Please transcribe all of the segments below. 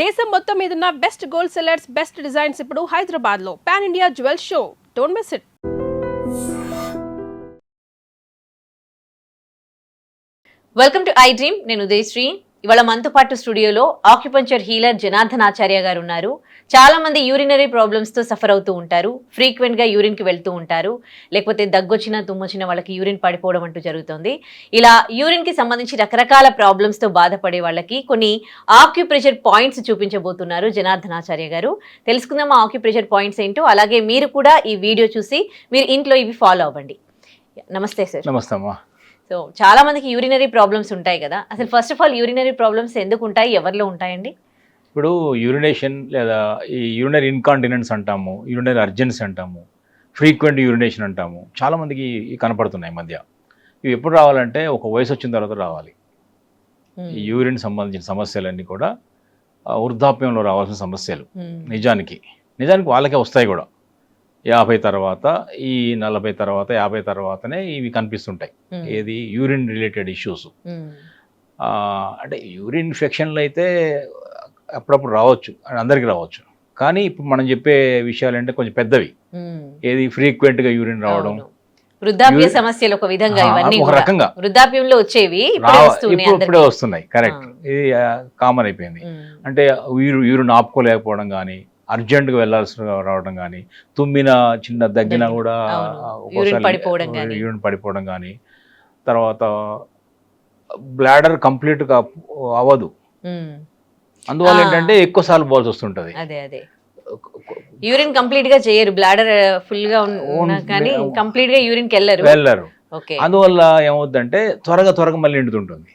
దేశం మొత్తం మీదున్న best gold sellers, best designs ఇప్పుడు హైదరాబాద్ లో pan India jewel show. Don't miss it. Welcome to I dream. నేను ఉదయశ్రీ. ఇవాళ మనతో పాటు స్టూడియోలో ఆక్యుపంచర్ హీలర్ జనార్దన్ ఆచార్య గారు ఉన్నారు. చాలా మంది యూరినరీ ప్రాబ్లమ్స్తో సఫర్ అవుతూ ఉంటారు. ఫ్రీక్వెంట్గా యూరిన్కి వెళ్తూ ఉంటారు, లేకపోతే దగ్గొచ్చిన తుమ్మొచ్చిన వాళ్ళకి యూరిన్ పడిపోవడం అంటూ జరుగుతుంది. ఇలా యూరిన్కి సంబంధించి రకరకాల ప్రాబ్లమ్స్తో బాధపడే వాళ్ళకి కొన్ని ఆక్యుప్రెషర్ పాయింట్స్ చూపించబోతున్నారు జనార్దన్ ఆచార్య గారు. తెలుసుకుందాం ఆ ఆక్యుప్రెషర్ పాయింట్స్ ఏంటో. అలాగే మీరు కూడా ఈ వీడియో చూసి మీరు ఇంట్లో ఇవి ఫాలో అవ్వండి. నమస్తే సార్. నమస్తే అమ్మా. సో చాలా మందికి యూరినరీ ప్రాబ్లమ్స్ ఉంటాయి కదా. అసలు first of all urinary problems ఎందుకు ఉంటాయి, ఎవరిలో ఉంటాయండి? ఇప్పుడు యూరినేషన్ లేదా ఈ యూరినరీ ఇన్కాంటినెన్స్ అంటాము, యూరినరీ అర్జెన్సీ అంటాము, ఫ్రీక్వెంట్ యూరినేషన్ అంటాము. చాలామందికి కనపడుతున్నాయి ఈ మధ్య. ఇవి ఎప్పుడు రావాలంటే ఒక వయసు వచ్చిన తర్వాత రావాలి. ఈ యూరిన్ సంబంధించిన సమస్యలన్నీ కూడా వృద్ధాప్యంలో రావాల్సిన సమస్యలు. నిజానికి వాళ్ళకే వస్తాయి కూడా. 50 తర్వాత, ఈ 40 తర్వాత, 50 తర్వాతనే ఇవి కనిపిస్తుంటాయి. ఏది యూరిన్ రిలేటెడ్ ఇష్యూస్. అంటే యూరిన్ ఇన్ఫెక్షన్లు అయితే అప్పుడప్పుడు రావచ్చు, అందరికీ రావచ్చు. కానీ ఇప్పుడు మనం చెప్పే విషయాలు అంటే కొంచెం పెద్దవి. ఏది ఫ్రీక్వెంట్గా యూరిన్ రావడం, వృద్ధాప్య సమస్యలు ఒక విధంగా, ఇవన్నీ ఒక రకంగా వృద్ధాప్యంలో వచ్చేవి ఇప్పుడే వస్తున్నాయి. కరెక్ట్, ఇది కామన్ అయిపోయింది. అంటే యూరిన్ ఆపుకోలేకపోవడం కానీ, అర్జెంటుగా వెళ్ళాల్సి రావడం కానీ, తుమ్మిన చిన్న దగ్గిన కూడా యూరిన్ పడిపోవడం కానీ, తర్వాత బ్లాడర్ కంప్లీట్గా అవ్వదు. అందువల్ల ఏంటంటే ఎక్కువసార్లు పోవాల్సి వస్తుంటది. యూరిన్ కంప్లీట్ గా చేయరు, బ్లాడర్ ఫుల్ గా ఉన్నా కానీ కంప్లీట్ గా యూరిన్ కి వెళ్ళరు. అందువల్ల ఏమవుతుందంటే త్వరగా మళ్ళీ నిండుతుంటుంది,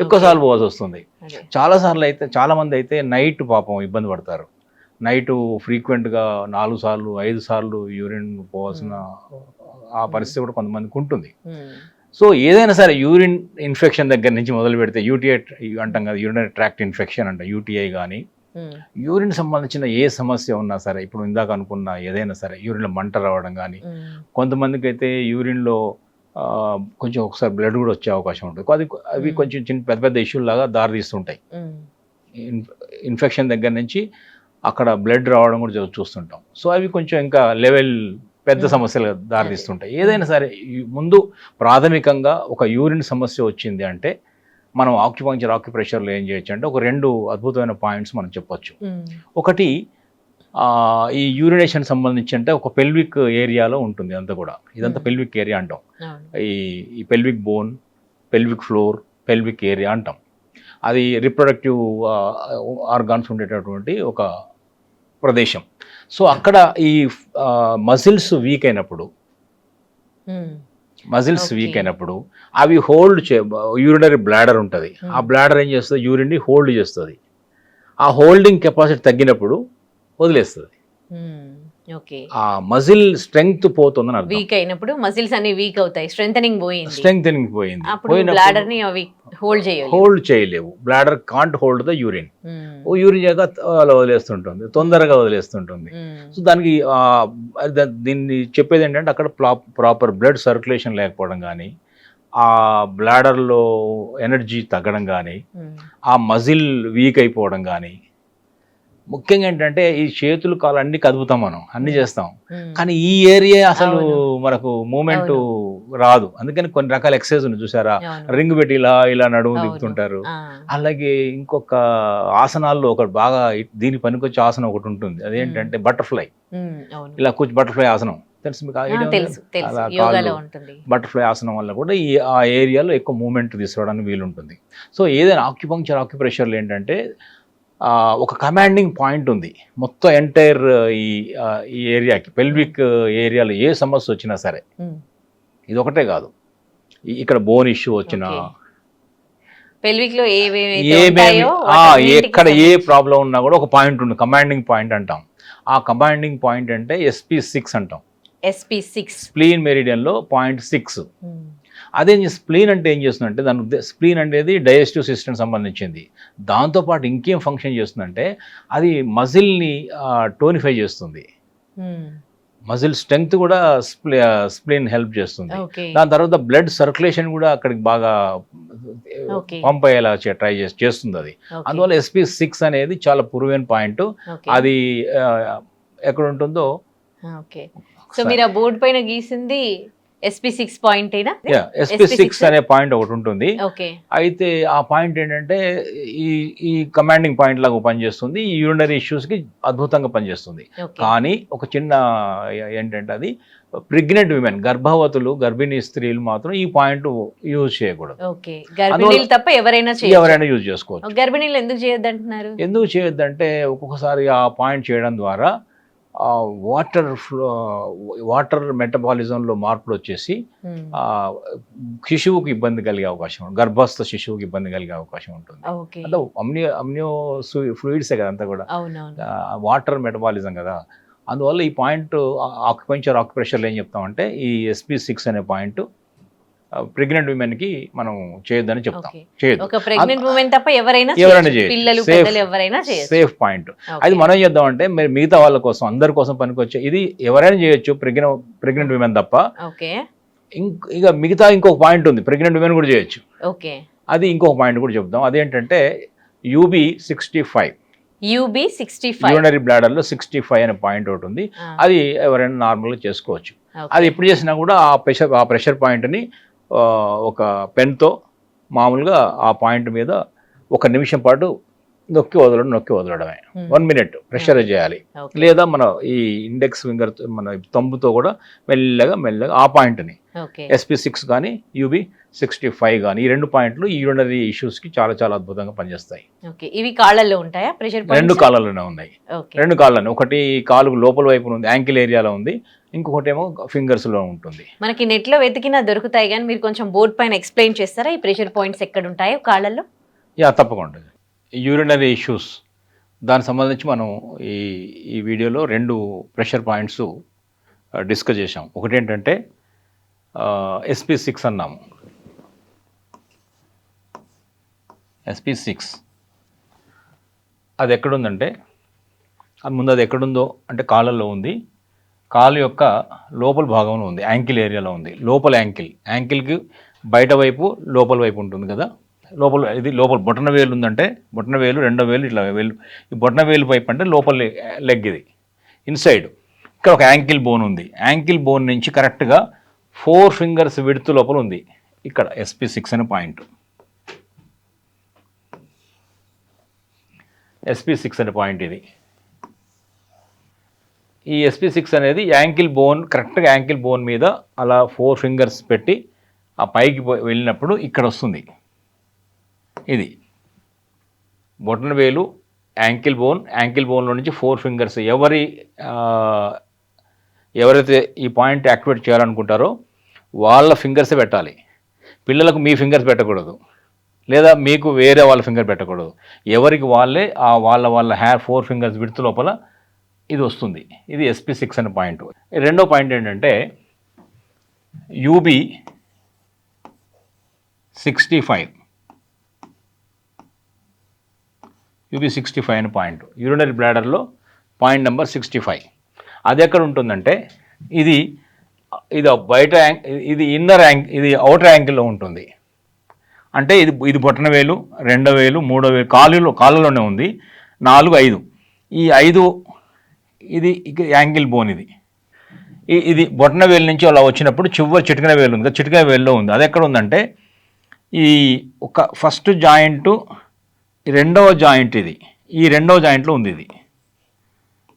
ఎక్కువసార్లు పోవాల్సి వస్తుంది. చాలా మంది అయితే నైట్ పాపం ఇబ్బంది పడతారు. నైట్ ఫ్రీక్వెంట్గా 4 సార్లు 5 సార్లు యూరిన్ పోవాల్సిన ఆ పరిస్థితి కూడా కొంతమందికి ఉంటుంది. సో ఏదైనా సరే యూరిన్ ఇన్ఫెక్షన్ దగ్గర నుంచి మొదలు పెడితే, యూటీఐ అంటాం కదా, యూరినరీ ట్రాక్ట్ ఇన్ఫెక్షన్ అంటే యూటీఐ కానీ, యూరిన్ సంబంధించిన ఏ సమస్య ఉన్నా సరే, ఇప్పుడు ఇందాక అనుకున్న ఏదైనా సరే, యూరిన్లో మంట రావడం కానీ, కొంతమందికి అయితే యూరిన్లో కొంచెం ఒకసారి బ్లడ్ కూడా వచ్చే అవకాశం ఉంటుంది. అవి కొంచెం చిన్న పెద్ద ఇష్యూలు లాగా దారితీస్తుంటాయి. ఇన్ఫెక్షన్ దగ్గర నుంచి అక్కడ బ్లడ్ రావడం కూడా చూస్తుంటాం. సో అవి కొంచెం ఇంకా పెద్ద సమస్యలు దారితీస్తుంటాయి. ఏదైనా సరే ముందు ప్రాథమికంగా ఒక యూరిన్ సమస్య వచ్చింది అంటే మనం ఆక్యుప్రెషర్లో ఏం చేయొచ్చు అంటే ఒక 2 అద్భుతమైన పాయింట్స్ మనం చెప్పొచ్చు. ఒకటి, ఈ యూరినేషన్ సంబంధించి అంటే ఒక పెల్విక్ ఏరియాలో ఉంటుంది. అంతా కూడా ఇదంతా పెల్విక్ ఏరియా అంటాం. ఈ pelvic bone, pelvic floor, pelvic area అంటాం. అది రిప్రొడక్టివ్ ఆర్గాన్స్ ఉండేటటువంటి ఒక ప్రదేశం. సో అక్కడ ఈ మజిల్స్ వీక్ అయినప్పుడు అవి హోల్డ్ యూరినరీ బ్లాడర్ ఉంటుంది. ఆ బ్లాడర్ ఏం చేస్తుంది, యూరిన్ని హోల్డ్ చేస్తుంది. ఆ హోల్డింగ్ కెపాసిటీ తగ్గినప్పుడు వదిలేస్తుంది. ఆ మజిల్ స్ట్రెంగ్త్ పోతుందని అర్థం. వీక్ అయినప్పుడు మజిల్స్ అన్ని వీక్ అవుతాయి, స్ట్రెంథెనింగ్ పోయింది. హోల్డ్ చేయలేవు. Bladder can't hold the urine. Urine చేయగా అలా వదిలేస్తుంటుంది, తొందరగా వదిలేస్తుంటుంది. సో దానికి దీన్ని చెప్పేది ఏంటంటే అక్కడ ప్రాపర్ బ్లడ్ సర్క్యులేషన్ లేకపోవడం కానీ, ఆ బ్లాడర్లో ఎనర్జీ తగ్గడం కానీ, ఆ మజిల్ వీక్ అయిపోవడం కానీ. ముఖ్యంగా ఏంటంటే ఈ చేతులు కాలు అన్ని కదుపుతాం, మనం అన్ని చేస్తాం, కానీ ఈ ఏరియా అసలు మనకు మూమెంట్ రాదు. అందుకని కొన్ని రకాల ఎక్సర్సైజ్ ఉంది చూసారా, రింగ్ పెట్టి ఇలా నడుము దిగుతుంటారు. అలాగే ఇంకొక ఆసనాల్లో ఒకటి బాగా దీని పనికొచ్చే ఆసనం ఒకటి ఉంటుంది. అదేంటంటే బటర్ఫ్లై. ఇలా కూర్చు బటర్ఫ్లై ఆసనం తెలుసు మీకు? బటర్ఫ్లై ఆసనం వల్ల కూడా ఆ ఏరియాలో ఎక్కువ మూమెంట్ తీసుకోవడానికి వీలుంటుంది. సో ఏదైనా ఆక్యుప్రెషర్లు ఏంటంటే ఒక కమాండింగ్ పాయింట్ ఉంది మొత్తం ఎంటైర్ ఈ ఏరియాకి. పెల్విక్ ఏరియాలో ఏ సమస్య వచ్చినా సరే, ఇది ఒకటే కాదు, ఇక్కడ బోన్ ఇష్యూ వచ్చినా, ఎక్కడ ఏ ప్రాబ్లం ఉన్నా కూడా ఒక పాయింట్ ఉంది, కమాండింగ్ పాయింట్ అంటాం. ఆ కమాండింగ్ పాయింట్ అంటే SP6 అంటాం. స్ప్లీన్ మెరిడియన్లో 0.6. అదే స్ప్లీన్ అంటే ఏం చేస్తుందంటే, స్ప్లీన్ అనేది డైజెస్టివ్ సిస్టమ్ సంబంధించింది. దాంతోపాటు ఇంకేం ఫంక్షన్ చేస్తుందంటే అది మజిల్ని టోనిఫై చేస్తుంది. మజిల్ స్ట్రెంగ్త్ కూడా స్ప్లీన్ హెల్ప్ చేస్తుంది. ఓకే దాని తర్వాత బ్లడ్ సర్క్యులేషన్ కూడా అక్కడికి బాగా ఓకే పంప్ అయ్యేలా ట్రై చేస్తుంది అది. అందువల్ల SP6 అనేది చాలా ప్రూవెన్ పాయింట్. అది ఎక్కడ ఉంటుందో ఓకే. సో మీరు ఆ బోర్డు పైన గీసింది SP6 పాయింట్ అయినా? SP6 అనే పాయింట్ ఒకటి ఉంటుంది. ఓకే. అయితే ఆ పాయింట్ ఏంటంటే ఈ కమాండింగ్ పాయింట్ లాగా పనిచేస్తుంది. ఈ యూరినరీ ఇష్యూస్ కి అద్భుతంగా పనిచేస్తుంది. కానీ ఒక చిన్న ఏంటంటే అది ప్రెగ్నెంట్ విమెన్, గర్భవతులు, గర్భిణీ స్త్రీలు మాత్రం ఈ పాయింట్ యూజ్ చేయకూడదు. ఓకే. గర్భిణీలు తప్ప ఎవరైనా యూజ్ చేసుకోవచ్చు. గర్భిణీలు ఎందుకు చేయొద్దు అంటున్నారు? ఎందుకు చేయొద్దంటే ఒక్కొక్కసారి ఆ పాయింట్ చేయడం ద్వారా వాటర్ మెటబాలిజంలో మార్పులు వచ్చేసి శిశువుకి ఇబ్బంది కలిగే అవకాశం ఉంటుంది. గర్భస్థ శిశువుకి ఇబ్బంది కలిగే అవకాశం ఉంటుంది. అంటే అమ్నియో ఫ్లూయిడ్సే కదా అంతా కూడా, వాటర్ మెటబాలిజం కదా. అందువల్ల ఈ పాయింట్ ఆక్యుప్రెషర్లో ఏం చెప్తామంటే ఈ SP6 అనే పాయింట్ ప్రెగ్నెంట్ విమెన్ కి మనం చేయొద్దని చెప్తాం. Safe point. అది మనం చేద్దామంటే మిగతా వాళ్ళ కోసం, అందరి కోసం పనికొచ్చే ఇది ఎవరైనా చేయొచ్చు, ప్రెగ్నెంట్ విమెన్ తప్ప. ఇక మిగతా ఇంకొక పాయింట్ ఉంది, ప్రెగ్నెంట్ విమెన్ కూడా చేయొచ్చు. అది ఇంకొక పాయింట్ కూడా చెప్తాం. అదేంటంటే UB65 యూరినరీ బ్లాడర్ లో 65 అనే పాయింట్ ఒకటి ఉంది. అది ఎవరైనా నార్మల్గా చేసుకోవచ్చు. అది ఎప్పుడు చేసినా కూడా ఆ ప్రెషర్ పాయింట్ని ఒక పెన్తో మామూలుగా ఆ పాయింట్ మీద 1 నిమిషం పాటు నొక్కి వదలడమే. 1 మినిట్ ప్రెషర్ చేయాలి. లేదా మన ఈ ఇండెక్స్ ఫింగర్, మన తొంబుతో కూడా మెల్లగా ఆ పాయింట్ని SP6 కానీ UB65 కానీ ఈ 2 పాయింట్లు ఈ యూరినరీ ఇష్యూస్ కి చాలా చాలా అద్భుతంగా పనిచేస్తాయి. ఇవి కాళ్ళల్లో ఉంటాయా? ప్రెషర్ పాయింట్స్ 2 కాళ్ళలోనే ఉన్నాయి. 2 కాళ్ళని, ఒకటి కాలు లోపల వైపు ఉంది, యాంకిల్ ఏరియాలో ఉంది, ఇంకొకటి ఏమో ఫింగర్స్ లో ఉంటుంది. మనకి నెట్ లో వెతికినా దొరుకుతాయి, కానీ మీరు కొంచెం బోర్డ్ పైన ఎక్స్ప్లెయిన్ చేస్తారా ఈ ప్రెషర్ పాయింట్స్ ఎక్కడ ఉంటాయో కాళ్ళల్లో? తప్పకుండా. యూరినరీ ఇష్యూస్ దానికి సంబంధించి మనం ఈ వీడియోలో 2 ప్రెషర్ పాయింట్స్ డిస్కస్ చేసాం. ఒకటి ఏంటంటే SP6 అన్నాము. SP6 అది ఎక్కడుందంటే, అది ఎక్కడుందో అంటే కాళ్ళల్లో ఉంది. కాలు యొక్క లోపల భాగంలో ఉంది, యాంకిల్ ఏరియాలో ఉంది. లోపల యాంకిల్కి బయట వైపు లోపల వైపు ఉంటుంది కదా. లోపల బొటన వేలు ఉందంటే, బొటన వేలు, 2వ వేలు, ఇట్లా వేలు, ఈ బొటన వేలు వైపు అంటే లోపల లెగ్ ఇది ఇన్సైడ్. ఇక్కడ ఒక యాంకిల్ బోన్ ఉంది. యాంకిల్ బోన్ నుంచి కరెక్ట్గా 4 ఫింగర్స్ విడ్త్ లోపల ఉంది. ఇక్కడ SP6 అనే పాయింట్. SP6 అనే పాయింట్ ఇది. ఈ SP6 అనేది యాంకిల్ బోన్, కరెక్ట్గా యాంకిల్ బోన్ మీద అలా 4 ఫింగర్స్ పెట్టి ఆ పైకి వెళ్ళినప్పుడు ఇక్కడ వస్తుంది. ఇది బొటన వేలు, యాంకిల్ బోన్లో నుంచి 4 ఫింగర్స్. ఎవరైతే ఈ పాయింట్ యాక్టివేట్ చేయాలనుకుంటారో వాళ్ళ ఫింగర్సే పెట్టాలి. పిల్లలకు మీ ఫింగర్స్ పెట్టకూడదు, లేదా మీకు వేరే వాళ్ళ ఫింగర్ పెట్టకూడదు. ఎవరికి వాళ్ళే వాళ్ళ 4 ఫింగర్స్ విడ్త్ లోపల ఇది వస్తుంది. ఇది SP6 అనే పాయింట్. 2వ పాయింట్ ఏంటంటే UB65 అనే పాయింట్. యూరినరీ బ్లాడర్లో పాయింట్ నెంబర్ 65. అది ఎక్కడ ఉంటుందంటే ఇది బయట, ఇది ఇది అవుటర్ యాంకిల్లో ఉంటుంది. అంటే ఇది బొటన వేలు, 2వ వేలు, 3వ వేలు, కాళ్ళలోనే ఉంది. 4, 5 ఈ 5 ఇది యాంకిల్ బోన్. ఇది బొటన వేలు నుంచి అలా వచ్చినప్పుడు చిటికెన వేలు ఉంది, చిటికెన వేలులో ఉంది. అది ఎక్కడ ఉందంటే ఈ ఒక ఫస్ట్ జాయింట్, 2వ జాయింట్, ఈ 2వ జాయింట్లో ఉంది. ఇది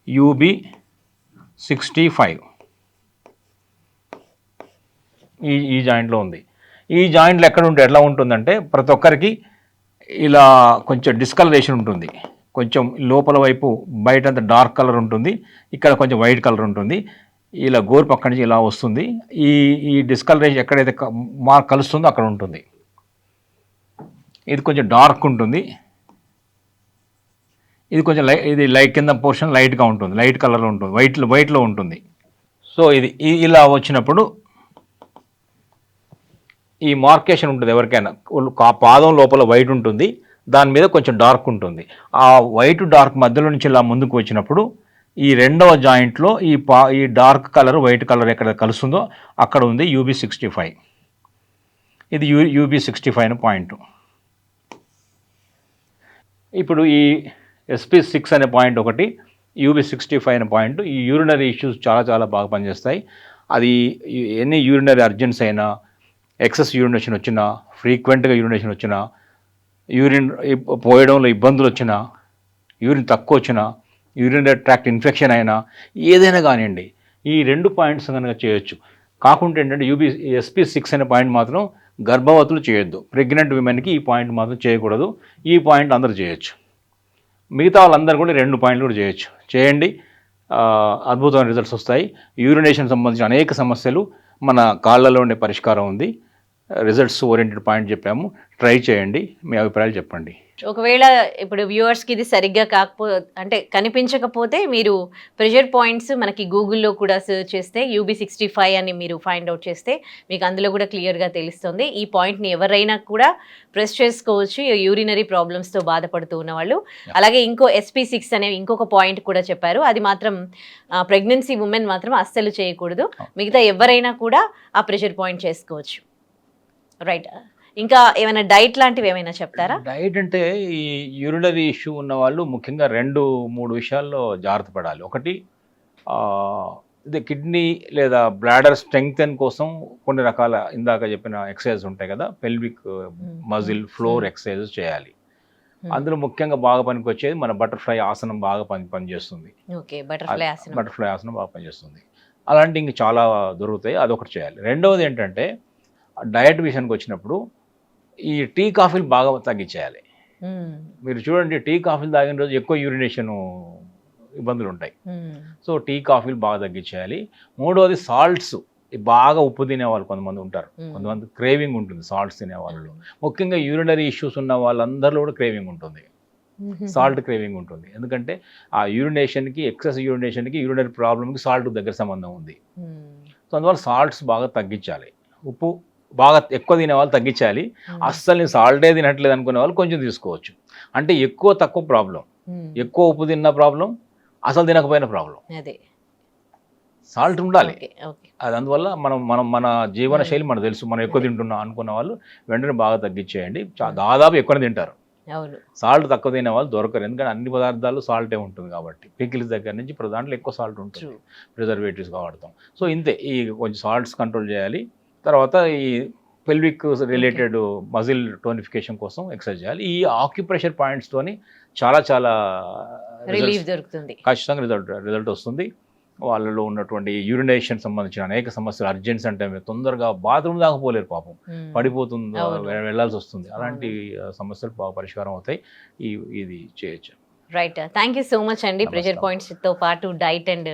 UB65 ఈ జాయింట్లో ఉంది. ఈ జాయింట్లో ఎట్లా ఉంటుందంటే ప్రతి ఒక్కరికి ఇలా కొంచెం డిస్కలరేషన్ ఉంటుంది. కొంచెం లోపల వైపు బయట అంతా డార్క్ కలర్ ఉంటుంది, ఇక్కడ కొంచెం వైట్ కలర్ ఉంటుంది. ఇలా గోరు పక్క నుంచి ఇలా వస్తుంది. ఈ డిస్కలరేషన్ ఎక్కడైతే కలుస్తుందో అక్కడ ఉంటుంది. ఇది కొంచెం డార్క్ ఉంటుంది, ఇది కొంచెం లైట్ కింద పోర్షన్ లైట్గా ఉంటుంది, లైట్ కలర్లో ఉంటుంది, వైట్లో ఉంటుంది. సో ఇది ఇలా వచ్చినప్పుడు ఈ మార్కేషన్ ఉంటుంది. ఎవరికైనా పాదం లోపల వైట్ ఉంటుంది, దాని మీద కొంచెం డార్క్ ఉంటుంది. ఆ వైట్ డార్క్ మధ్యలో నుంచి ఇలా ముందుకు వచ్చినప్పుడు ఈ రెండవ జాయింట్లో ఈ డార్క్ కలర్ వైట్ కలర్ ఎక్కడ కలుస్తుందో అక్కడ ఉంది UB65. ఇది UB65 అనే పాయింట్. ఇప్పుడు ఈ SP6 అనే పాయింట్ ఒకటి, UB65 అనే పాయింట్, ఈ యూరినరీ ఇష్యూస్ చాలా చాలా బాగా పనిచేస్తాయి. అది ఎన్ని యూరినరీ అర్జెన్స్ అయినా, ఎక్సెస్ యూరినేషన్ వచ్చినా, ఫ్రీక్వెంట్గా యూరినేషన్ వచ్చినా, యూరిన్ పోయడంలో ఇబ్బందులు వచ్చినా, యూరిన్ తక్కువ వచ్చినా, యూరినరీ ట్రాక్ట్ ఇన్ఫెక్షన్ అయినా, ఏదైనా కానివ్వండి ఈ 2 పాయింట్స్ కనుక చేయొచ్చు. కాకుండా ఏంటంటే SP6 అనే పాయింట్ మాత్రం గర్భవతులు చేయొద్దు. ప్రెగ్నెంట్ విమెన్కి ఈ పాయింట్ మాత్రం చేయకూడదు. ఈ పాయింట్ అందరూ చేయొచ్చు. మిగతా వాళ్ళందరూ కూడా 2 పాయింట్లు కూడా చేయొచ్చు. చేయండి, అద్భుతమైన రిజల్ట్స్ వస్తాయి. యూరినేషన్ సంబంధించిన అనేక సమస్యలు మన కాళ్ళలో ఉండే పరిష్కారం ఉంది. రిజల్ట్స్ ఓరియంటెడ్ పాయింట్ చెప్పాము, ట్రై చేయండి, మీ అభిప్రాయాలు చెప్పండి. ఒకవేళ ఇప్పుడు వ్యూవర్స్కి ఇది సరిగ్గా అంటే కనిపించకపోతే మీరు ప్రెషర్ పాయింట్స్ మనకి గూగుల్లో కూడా సెర్చ్ చేస్తే UB65 అని మీరు ఫైండ్ అవుట్ చేస్తే మీకు అందులో కూడా క్లియర్గా తెలుస్తుంది. ఈ పాయింట్ని ఎవరైనా కూడా ప్రెస్ చేసుకోవచ్చు, యూరినరీ ప్రాబ్లమ్స్తో బాధపడుతూ ఉన్న వాళ్ళు. అలాగే ఇంకో SP6 అనే ఇంకొక పాయింట్ కూడా చెప్పారు, అది మాత్రం ప్రెగ్నెన్సీ ఉమెన్ మాత్రం అస్సలు చేయకూడదు. మిగతా ఎవరైనా కూడా ఆ ప్రెషర్ పాయింట్ చేసుకోవచ్చు. రైట్, ఇంకా ఏమైనా డైట్ లాంటివి ఏమైనా చెప్తారా? డైట్ అంటే ఈ యూరినరీ ఇష్యూ ఉన్న వాళ్ళు ముఖ్యంగా 2-3 విషయాల్లో జాగ్రత్త పడాలి. ఒకటి, ఇది కిడ్నీ లేదా బ్లాడర్ స్ట్రెంగ్తెన్ కోసం కొన్ని రకాల ఇందాక చెప్పిన ఎక్సర్సైజ్ ఉంటాయి కదా, పెల్విక్ మజిల్ ఫ్లోర్ ఎక్సర్సైజెస్ చేయాలి. అందులో ముఖ్యంగా బాగా పనికి వచ్చేది మన బటర్ఫ్లై ఆసనం బాగా పనిచేస్తుంది. బటర్ఫ్లై ఆసనం బాగా పనిచేస్తుంది. అలాంటి ఇంక చాలా దొరుకుతాయి, అదొకటి చేయాలి. రెండవది ఏంటంటే డయట్ విషయానికి వచ్చినప్పుడు ఈ టీ కాఫీలు బాగా తగ్గించేయాలి. మీరు చూడండి, టీ కాఫీలు తాగిన రోజు ఎక్కువ యూరినేషన్ ఇబ్బందులు ఉంటాయి. సో టీ కాఫీలు బాగా తగ్గించేయాలి. మూడవది సాల్ట్స్, బాగా ఉప్పు తినేవాళ్ళు కొంతమంది ఉంటారు, కొంతమంది క్రేవింగ్ ఉంటుంది సాల్ట్స్ తినేవాళ్ళు. ముఖ్యంగా యూరినరీ ఇష్యూస్ ఉన్న వాళ్ళందరిలో కూడా క్రేవింగ్ ఉంటుంది, సాల్ట్ క్రేవింగ్ ఉంటుంది. ఎందుకంటే ఆ యూరినేషన్కి, ఎక్సెస్ యూరినేషన్కి, యూరినరీ ప్రాబ్లమ్కి సాల్ట్ దగ్గర సంబంధం ఉంది. సో అందువల్ల సాల్ట్స్ బాగా తగ్గించాలి. ఉప్పు బాగా ఎక్కువ తినే వాళ్ళు తగ్గించాలి. అస్సలు నేను సాల్టే తినట్లేదు అనుకునే వాళ్ళు కొంచెం తీసుకోవచ్చు. అంటే ఎక్కువ తక్కువ ప్రాబ్లం, ఎక్కువ ఉప్పు తిన్న ప్రాబ్లం, అసలు తినకపోయిన ప్రాబ్లం. సాల్ట్ ఉండాలి. అది అందువల్ల మన జీవన శైలి మనకు తెలుసు, మనం ఎక్కువ తింటున్నాం అనుకున్న వాళ్ళు వెంటనే బాగా తగ్గించేయండి. దాదాపు ఎక్కువ తింటారు. సాల్ట్ తక్కువ తినే వాళ్ళు దొరకరు, ఎందుకంటే అన్ని పదార్థాలు సాల్టే ఉంటుంది కాబట్టి. పికిల్స్ దగ్గర నుంచి ఇప్పుడు దాంట్లో ఎక్కువ సాల్ట్ ఉంటుంది, ప్రిజర్వేటివ్స్గా వాడతాం. సో ఇంతే, ఈ కొంచెం సాల్ట్స్ కంట్రోల్ చేయాలి. తర్వాత ఈ పెల్విక్ రిలేటెడ్ మజిల్ టోనిఫికేషన్ కోసం ఎక్సర్సైజ్ చేయాలి. ఈ ఆక్యుప్రెషర్ పాయింట్స్తోని చాలా చాలా రిలీఫ్ దొరుకుతుంది, ఖచ్చితంగా రిజల్ట్ వస్తుంది. వాళ్ళలో ఉన్నటువంటి యూరినేషన్ సంబంధించిన అనేక సమస్యలు, అర్జెన్స్ అంటే తొందరగా బాత్రూమ్ దాకా పోలేరు పాపం, పడిపోతుంది, వెళ్ళాల్సి వస్తుంది. అలాంటి సమస్యలు బాగా పరిష్కారం అవుతాయి. ఇది చేయొచ్చు. Right, thank you so much అండి. ప్రెషర్ పాయింట్స్తో పాటు డైట్ అండ్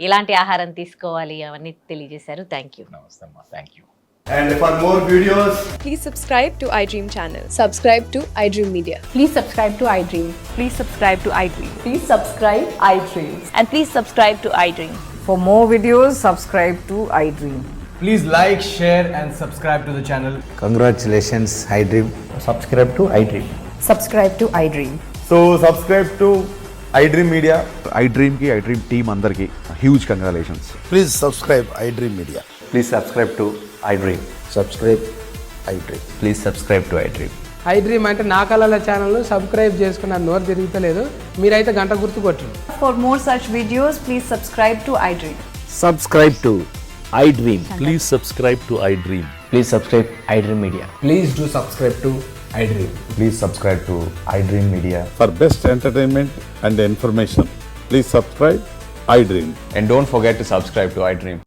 ఎలాంటి ఆహారం తీసుకోవాలి అవన్నీ తెలియజేశారు. Thank you. నమస్తే అమ్మా, thank you. And for more videos, please subscribe to iDream channel. Subscribe to iDream Media. Please subscribe to iDream. Please subscribe to iDream. Please subscribe iDream. And please subscribe to iDream. For more videos, subscribe to iDream. please like, share and subscribe to the channel. Congratulations, iDream. Subscribe to iDream. Subscribe to iDream. So subscribe to iDream Media. iDream ki iDream team andarki huge congratulations. Please subscribe iDream Media. Please subscribe to iDream. Subscribe iDream. Please subscribe to iDream. iDream అంటే నా కళల channel subscribe చేసుకున్న నోరు తిరుగుతలేదు, మీరైతే గంట గుర్తు కొట్టండి. For more such videos, please subscribe to iDream. Subscribe to iDream. Please subscribe to iDream. Please subscribe iDream Media. Please do subscribe to iDream. Please subscribe to iDream Media. For best entertainment and information, please subscribe iDream. And don't forget to subscribe to iDream.